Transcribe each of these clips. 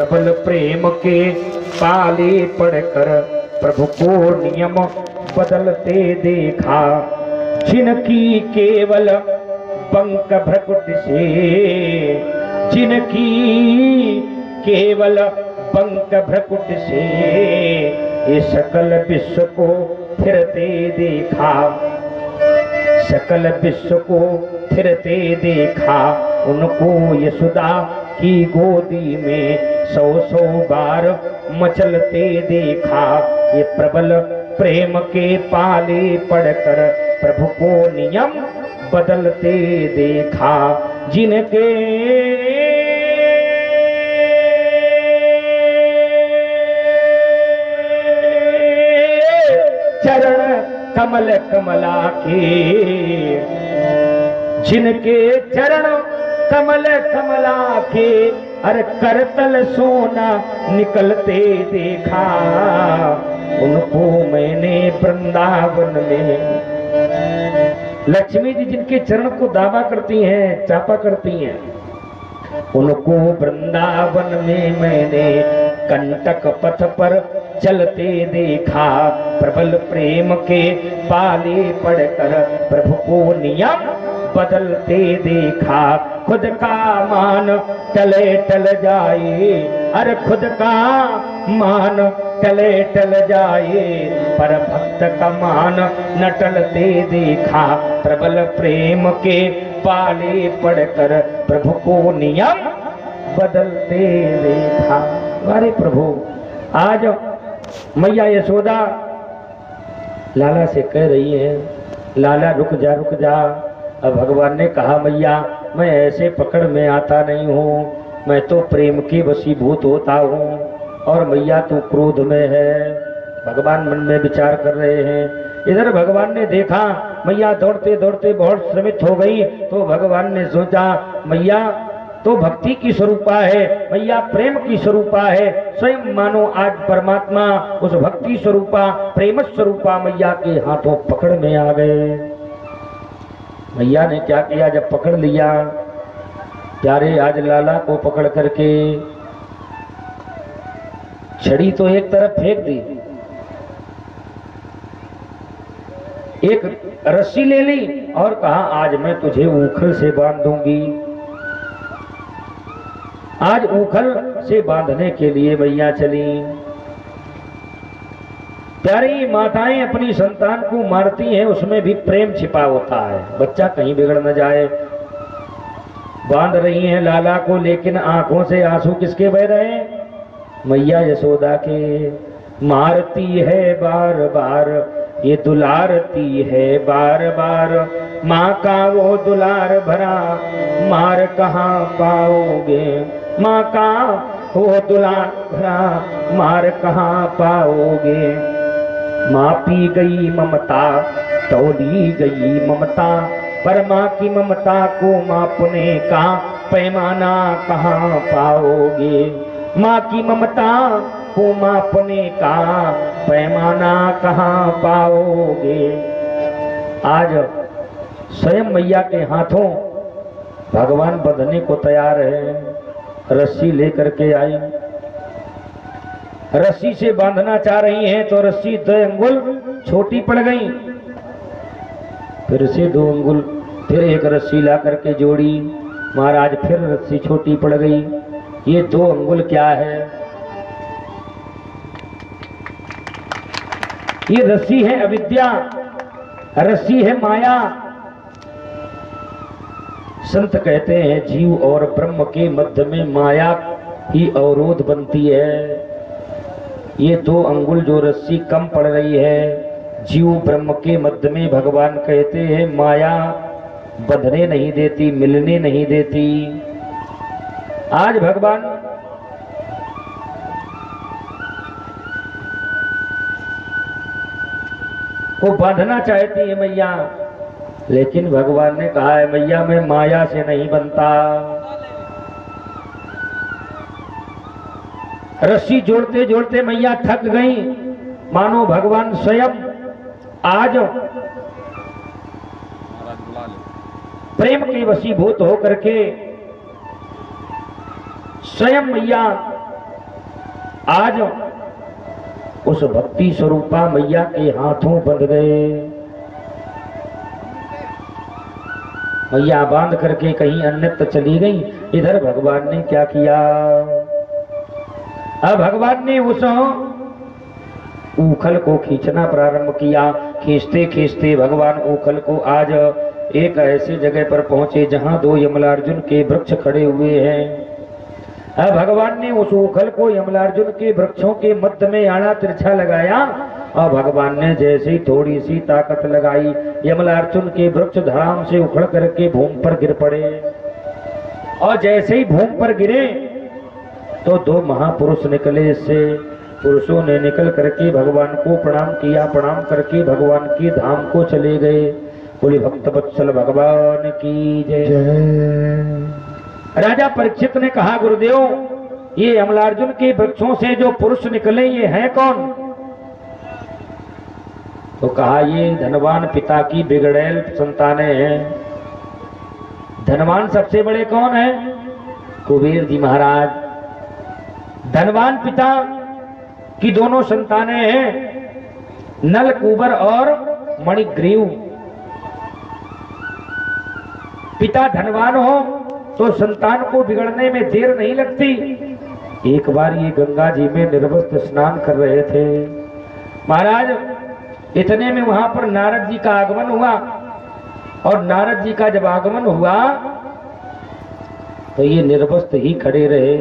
प्रबल प्रेम के पाले पढ़कर प्रभु को नियम बदलते देखा। जिनकी केवल पंख भ्रकुट से, जिनकी केवल पंख भ्रकुट से ये सकल विश्व को फिरते देखा, सकल विश्व को फिरते देखा। उनको यशोदा की गोदी में 100 बार मचलते देखा। ये प्रबल प्रेम के पाले पढ़कर प्रभु को नियम बदलते देखा। जिनके चरण कमल कमला के, जिनके चरण कमल कमला के अरे करतल सोना निकलते देखा। उनको मैंने वृंदावन में, लक्ष्मी जी जिनके चरण को दावा करती हैं, चापा करती हैं, उनको वृंदावन में मैंने कंटक पथ पर चलते देखा। प्रबल प्रेम के पाले पढ़कर प्रभु को नियम बदलते देखा। खुद का मान टले टल जाए, अरे खुद का मान टले टल जाए, पर भक्त का मान न टलते देखा। प्रबल प्रेम के पाले पढ़कर प्रभु को नियम बदलते देखा। अरे प्रभु, आज मैया यशोदा लाला से कह रही है, लाला रुक जा रुक जा। अब भगवान ने कहा, मैया मैं ऐसे पकड़ में आता नहीं हूँ, मैं तो प्रेम के वशीभूत होता हूँ, और मैया तू क्रोध में है। भगवान मन में विचार कर रहे हैं। इधर भगवान ने देखा मैया दौड़ते दौड़ते बहुत श्रमित हो गई, तो भगवान ने सोचा मैया तो भक्ति की स्वरूपा है, मैया प्रेम की स्वरूपा है। स्वयं मानो आज परमात्मा उस भक्ति स्वरूपा प्रेम स्वरूपा मैया के हाथों पकड़ में आ गए। मैया ने क्या किया, जब पकड़ लिया प्यारे आज लाला को पकड़ करके छड़ी तो एक तरफ फेंक दी, एक रस्सी ले ली और कहा आज मैं तुझे ऊखल से बांध दूंगी। आज ऊखल से बांधने के लिए मैया चली। प्यारी माताएं अपनी संतान को मारती हैं, उसमें भी प्रेम छिपा होता है, बच्चा कहीं बिगड़ न जाए। बांध रही हैं लाला को, लेकिन आंखों से आंसू किसके बह रहे हैं, मैया यशोदा के। मारती है बार बार ये दुलारती है बार बार, माँ का वो दुलार भरा मार कहाँ पाओगे, माँ का वो दुलार भरा मार कहाँ पाओगे। माँ पी गई ममता तोली गई ममता, पर माँ की ममता को मापने का पैमाना कहाँ पाओगे। माँ की ममता को मापने का पैमाना कहाँ पाओगे। आज स्वयं मैया के हाथों भगवान बंधने को तैयार है। रस्सी लेकर के आई, रस्सी से बांधना चाह रही हैं तो रस्सी 2 अंगुल छोटी पड़ गई। फिर से 2 अंगुल, फिर एक रस्सी ला करके जोड़ी, महाराज फिर रस्सी छोटी पड़ गई। ये 2 अंगुल क्या है, ये रस्सी है अविद्या, रस्सी है माया। संत कहते हैं जीव और ब्रह्म के मध्य में माया ही अवरोध बनती है। ये 2 अंगुल जो रस्सी कम पड़ रही है, जीव ब्रह्म के मध्य में भगवान कहते हैं माया बंधने नहीं देती, मिलने नहीं देती। आज भगवान को बांधना चाहती है मैया, लेकिन भगवान ने कहा है मैया मैं माया से नहीं बनता। रस्सी जोड़ते जोड़ते मैया थक गई, मानो भगवान स्वयं आज प्रेम के वशीभूत होकर के स्वयं मैया आज उस भक्ति स्वरूपा मैया के हाथों बंध गए। मैया बांध करके कहीं अन्यत्र चली गई। इधर भगवान ने क्या किया, अब भगवान ने उस ऊखल को खींचना प्रारंभ किया। खींचते खींचते भगवान ऊखल को आज एक ऐसी जगह पर पहुंचे जहां दो यमलार्जुन के वृक्ष खड़े हुए हैं। अब भगवान ने उस ऊखल को यमलार्जुन के वृक्षों के मध्य में आड़ा तिरछा लगाया और भगवान ने जैसे ही थोड़ी सी ताकत लगाई, यमलार्जुन के वृक्ष धड़ाम से उखड़ करके भूमि पर गिर पड़े। और जैसे ही भूमि पर गिरे तो दो महापुरुष निकले। इससे पुरुषों ने निकल करके भगवान को प्रणाम किया। प्रणाम करके भगवान के धाम को चले गए। बोले भक्त वत्सल भगवान की जय। राजा परीक्षित ने कहा, गुरुदेव, ये यमलार्जुन के वृक्षों से जो पुरुष निकले ये हैं कौन? तो कहा, ये धनवान पिता की बिगड़ैल संतानें हैं। धनवान सबसे बड़े कौन है? कुबेर जी महाराज। धनवान पिता की दोनों संतानें हैं, नल कुबर और मणिग्रीव। पिता धनवान हो तो संतान को बिगड़ने में देर नहीं लगती। एक बार ये गंगा जी में निर्वस्त्र स्नान कर रहे थे महाराज। इतने में वहां पर नारद जी का आगमन हुआ। और नारद जी का जब आगमन हुआ तो ये निर्वस्त्र ही खड़े रहे।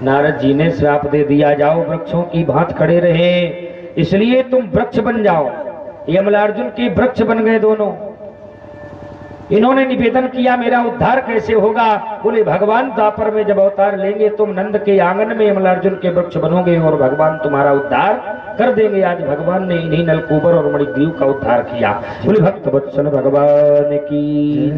नारद जी ने श्राप दे दिया, जाओ वृक्षों की भांति खड़े रहे, इसलिए तुम वृक्ष बन जाओ। यमलार्जुन के वृक्ष बन गए दोनों। इन्होंने निवेदन किया, मेरा उद्धार कैसे होगा? बोले, भगवान द्वापर में जब अवतार लेंगे तुम नंद के आंगन में यमलार्जुन के वृक्ष बनोगे और भगवान तुम्हारा उद्धार कर देंगे। आज भगवान ने इन्हीं नलकूबर और मणिग्रीव का उद्धार किया। बोले भक्त वत्सल भगवान की।